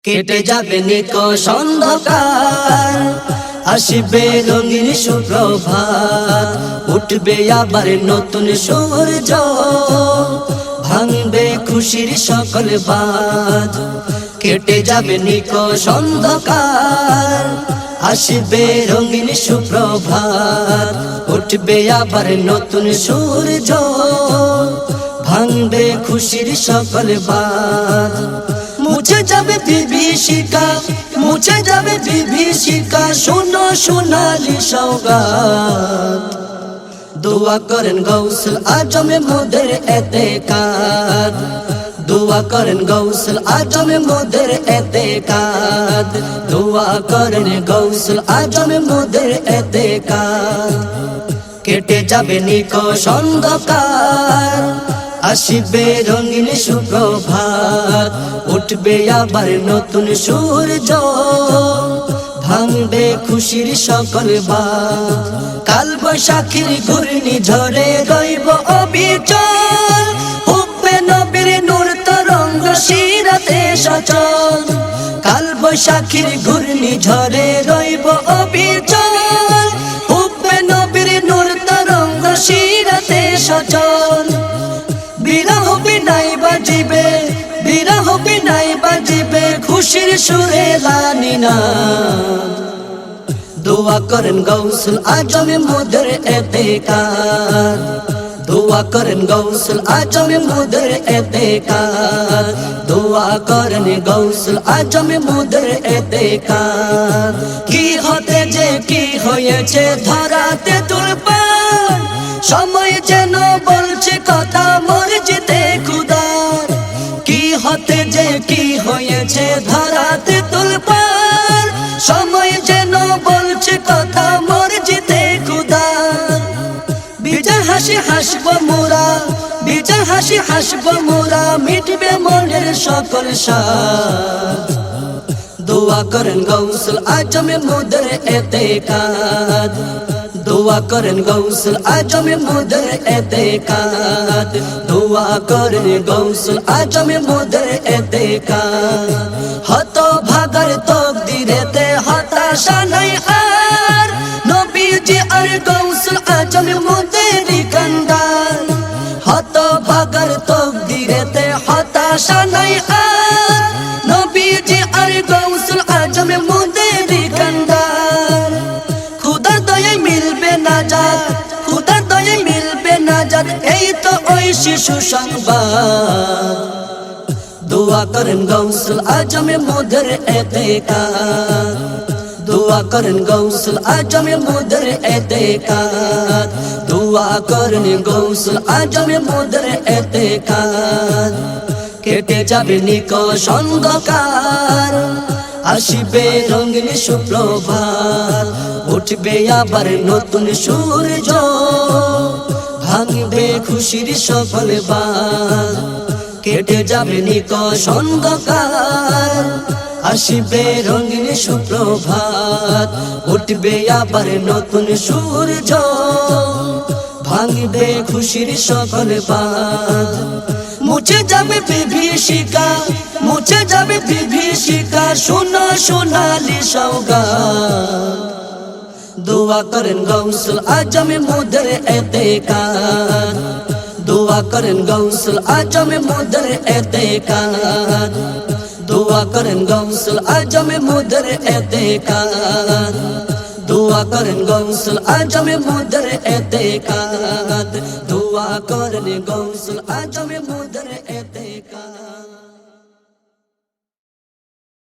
কেটে যাবে নিকষ অন্ধকার, আসবে রঙিন সুপ্রভাত, উঠবে আবার নতুন সূর্য, ভাঙবে খুশির সকল বাঁধ। কেটে যাবে নিকষ অন্ধকার, আসবে রঙিন সুপ্রভাত, উঠবে আবার নতুন সূর্য, ভাঙবে খুশির সকল বাঁধ। মুছে যাবে বিভীষিকা, মুছে যাবে বিভীষিকা, শোনো সোনালি সওগাত। দোয়া করেন গৌসুল আজমে মোদের এতেকাদ, দোয়া করেন গৌসুল আজমে মোদের এতেকাদ, দোয়া করেন গৌসুল আজমে মোদের এতেকাদ। কেটে যাবে নিকষ অন্ধকার, আসবে রঙিন সুপ্রভাত, উঠবে আবার নতুন সূর্য, ভাঙবে খুশির সকল বাঁধ। কাল বৈশাখীর ঘূর্ণিঝড়ে রইব অবিচল, হুব্বে নবীর নূর তরঙ্গ শিরাতে সচল। কাল বৈশাখীর ঘূর্ণিঝড়ে রইব অবিচল, হুব্বে নবীর নূর তরঙ্গ শিরাতে সচল। বিরহ বিনাই বাজিবে, বিরহ বিনাই বাজিবে, খুশির সুরে লানিনাদ। দোয়া করেন গৌসুল আজমে মোদের এতেকাদ, দোয়া করেন গৌসুল আজমে মোদের এতেকাদ, দোয়া করেন গৌসুল আজমে মোদের এতেকাদ। কি হতে যে কি হয়েছে ধরাতে তুলপার, সময় যেন বলছে কথা মর্জিতে খুদার। কি হতে যে কি হয়েছে ধরাতে তুলপার, সময় যেন বলছে কথা মর্জিতে খুদার। বিজয় হাসি হাসব মোরা, বিজয় হাসি হাসব মোরা, মিটবে মনের সকল সাথ। দোয়া করেন গৌসুল আজমে মোদের এতেকাদ, দোয়া করেন গৌসুল আজমে মোদের এতেকাদ, দোয়া করেন গৌসুল আজমে মোদের এতেকাদ। হত ভাগার তকদিরেতে হতাশা নাই আর, নবীজি আর গৌসুল আজমে মোদের কান্দার। হত ভাগার তকদিরেতে হতাশা নাই আর, নবীজি আর গৌসুল আজমে মোদের কান্দার। খুদার দয়ায় মিলবে নাজাত, খুদার দয়ায় মিলবে নাজাত, এই তো ওই শিশু সংবাদ। দোয়া করেন গৌসুল আজমে মোদের এতেকাদ, দোয়া করেন গৌসুল আজমে মোদের এতেকাদ, দোয়া করেন গৌসুল আজমে মোদের এতেকাদ। কেটে যাবে নিকষ অন্ধকার, আসবে রঙিন সুপ্রভাত, উঠবে আবার নতুন সূর্য, ভাঙবে খুশির সকল বাঁধ। কেটে যাবে নিকষ অন্ধকার, আসবে রঙিন সুপ্রভাত, উঠবে আবার নতুন সূর্য, ভাঙবে খুশির সকল বাঁধ। মুছে যাবে বিভীষিকা, মুছে যাবে বিভীষিকা, শোনো সোনালি সওগাত। দোয়া করেন গৌসুল আজমে মোদের এতেকাদ, দোয়া করেন গৌসুল আজমে মোদের এতেকাদ, দোয়া করেন গৌসুল আজমে মোদের এতেকাদ, দোয়া করেন গৌসুল আজমে মোদের এতেকাদ, দোয়া করেন গৌসুল আজমে মোদের এতেকাদ।